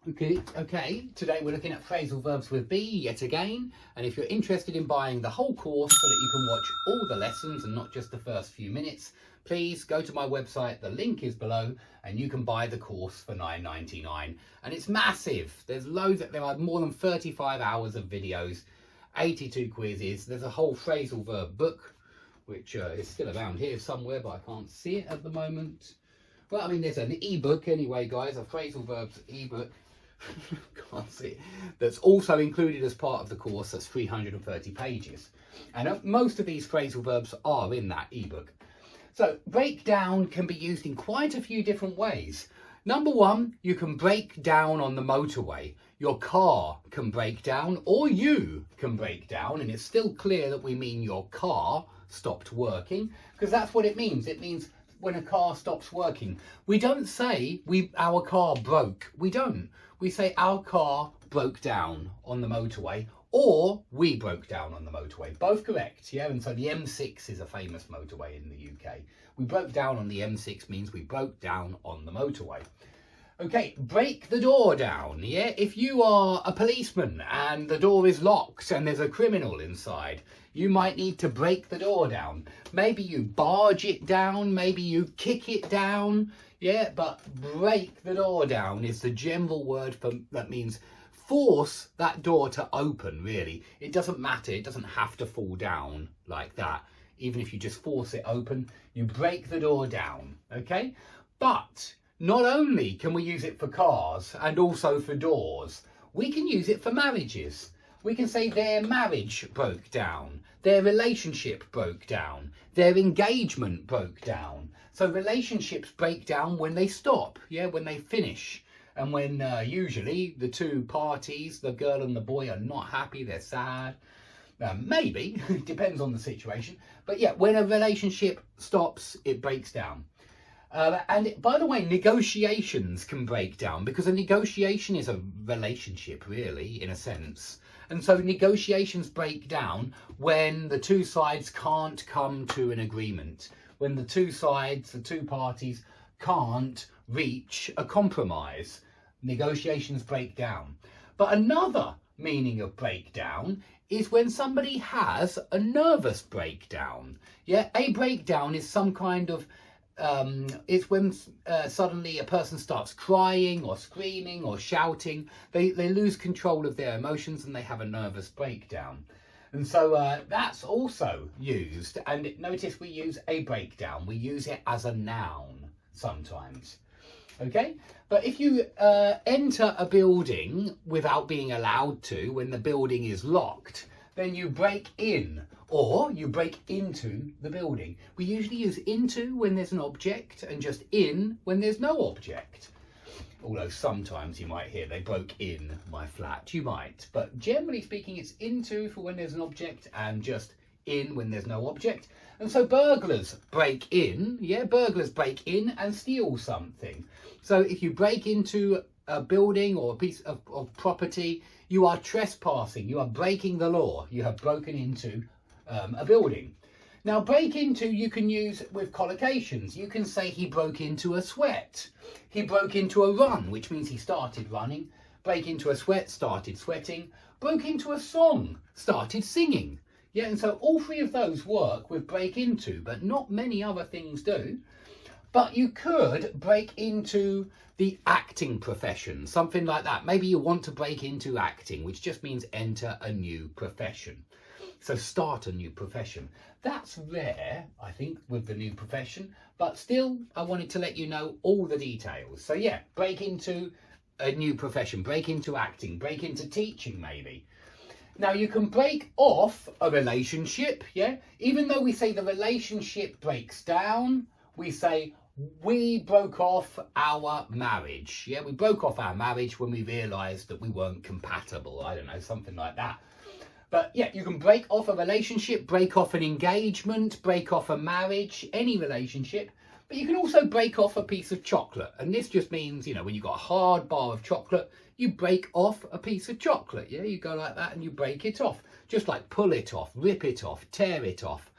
Okay, today we're looking at phrasal verbs with B yet again, and if you're interested in buying the whole course so that you can watch all the lessons and not just the first few minutes, please go to my website, the link is below, and you can buy the course for $9.99. And it's massive. There are more than 35 hours of videos, 82 quizzes, there's a whole phrasal verb book, which is still around here somewhere, but I can't see it at the moment. Well, I mean, there's an ebook anyway, guys, a phrasal verbs ebook. Can't see it. That's also included as part of the course. That's 330 pages. And most of these phrasal verbs are in that ebook. So breakdown can be used in quite a few different ways. Number one, you can break down on the motorway. Your car can break down, or you can break down, and it's still clear that we mean your car stopped working, because that's what it means. It means when a car stops working. We don't say our car broke. We don't. We say our car broke down on the motorway, or we broke down on the motorway. Both correct, yeah? And so the M6 is a famous motorway in the UK. We broke down on the M6 means we broke down on the motorway. Okay, break the door down, yeah? If you are a policeman and the door is locked and there's a criminal inside, you might need to break the door down. Maybe you barge it down, maybe you kick it down, yeah? But break the door down is the general word that means force that door to open, really. It doesn't matter, it doesn't have to fall down like that. Even if you just force it open, you break the door down, okay? But not only can we use it for cars and also for doors, we can use it for marriages. We can say their marriage broke down, their relationship broke down, their engagement broke down. So relationships break down when they stop, yeah, when they finish. And when usually the two parties, the girl and the boy, are not happy, they're sad. Maybe, it depends on the situation. But yeah, when a relationship stops, it breaks down. And by the way, negotiations can break down, because a negotiation is a relationship, really, in a sense. And so negotiations break down when the two sides can't come to an agreement, when the two sides, the two parties, can't reach a compromise. Negotiations break down. But another meaning of breakdown is when somebody has a nervous breakdown. Yeah, a breakdown is some kind of it's when suddenly a person starts crying or screaming or shouting. They lose control of their emotions and they have a nervous breakdown. And so that's also used. And notice we use a breakdown. We use it as a noun sometimes. Okay, but if you enter a building without being allowed to, when the building is locked, then you break in, or you break into the building. We usually use into when there's an object and just in when there's no object. Although sometimes you might hear they broke in my flat, you might. But generally speaking, it's into for when there's an object and just in when there's no object. And so burglars break in, yeah, burglars break in and steal something. So if you break into a building or a piece of property, you are trespassing, you are breaking the law, you have broken into a building. Now, break into you can use with collocations. You can say he broke into a sweat. He broke into a run, which means he started running. Break into a sweat, started sweating. Broke into a song, started singing. Yeah, and so all three of those work with break into, but not many other things do. But you could break into the acting profession, something like that. Maybe you want to break into acting, which just means enter a new profession. So start a new profession. That's rare, I think, with the new profession, but still I wanted to let you know all the details. So yeah, break into a new profession, break into acting, break into teaching maybe. Now you can break off a relationship, yeah? Even though we say the relationship breaks down, we say we broke off our marriage, yeah? We broke off our marriage when we realised that we weren't compatible, I don't know, something like that. But yeah, you can break off a relationship, break off an engagement, break off a marriage, any relationship. But you can also break off a piece of chocolate. And this just means, you know, when you've got a hard bar of chocolate, you break off a piece of chocolate. Yeah, you go like that and you break it off. Just like pull it off, rip it off, tear it off.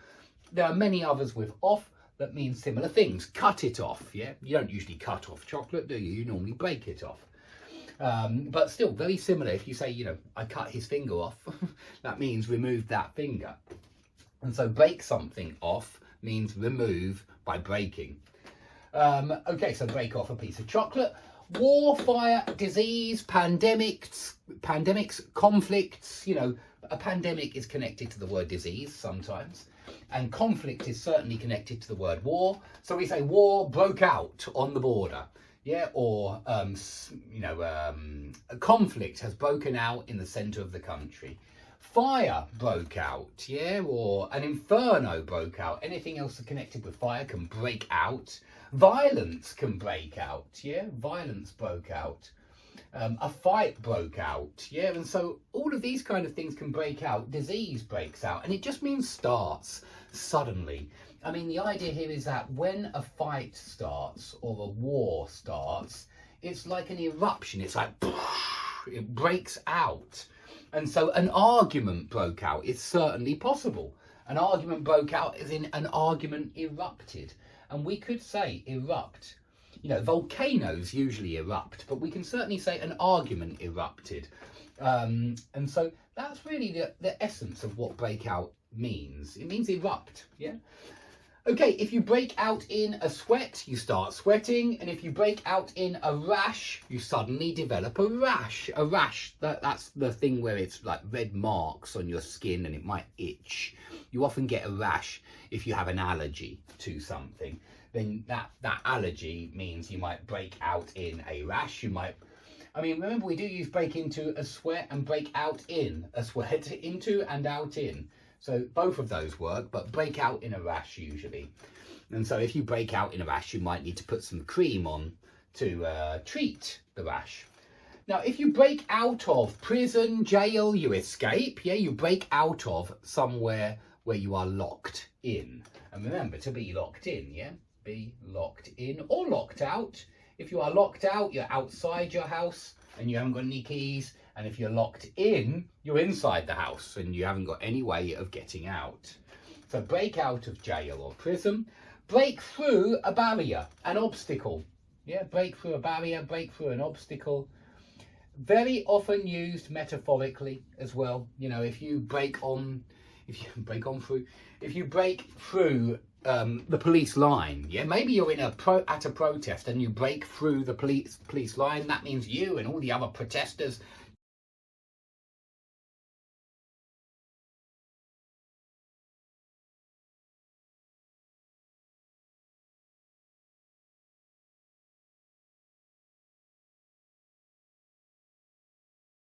There are many others with off that mean similar things. Cut it off, yeah? You don't usually cut off chocolate, do you? You normally break it off. But still very similar. If you say, you know, I cut his finger off, that means remove that finger. And so break something off means remove by breaking. Okay, so break off a piece of chocolate. War, fire, disease, pandemics, conflicts. You know, a pandemic is connected to the word disease sometimes, and conflict is certainly connected to the word war. So we say war broke out on the border, yeah, or a conflict has broken out in the centre of the country. Fire broke out, yeah, or an inferno broke out. Anything else connected with fire can break out. Violence can break out, yeah, violence broke out. A fight broke out, yeah, and so all of these kind of things can break out. Disease breaks out, and it just means starts suddenly. I mean, the idea here is that when a fight starts or a war starts, it's like an eruption. It's like it breaks out. And so an argument broke out. It's certainly possible. An argument broke out as in an argument erupted. And we could say erupt. You know, volcanoes usually erupt, but we can certainly say an argument erupted. And so that's really the essence of what breakout means. It means erupt, yeah? Okay, if you break out in a sweat, you start sweating. And if you break out in a rash, you suddenly develop a rash. A rash, that's the thing where it's like red marks on your skin and it might itch. You often get a rash if you have an allergy to something. Then that allergy means you might break out in a rash. You might, I mean, remember we do use break into a sweat and break out in a sweat, into and out in. So both of those work, but break out in a rash usually. And so if you break out in a rash, you might need to put some cream on to treat the rash. Now, if you break out of prison, jail, you escape. Yeah, you break out of somewhere where you are locked in. And remember, to be locked in, yeah? Be locked in or locked out. If you are locked out, you're outside your house and you haven't got any keys. And if you're locked in, you're inside the house and you haven't got any way of getting out. So break out of jail or prison. Break through a barrier, an obstacle. Yeah, break through a barrier, break through an obstacle. Very often used metaphorically as well. You know, if you break through the police line, yeah, maybe you're at a protest and you break through the police line. That means you and all the other protesters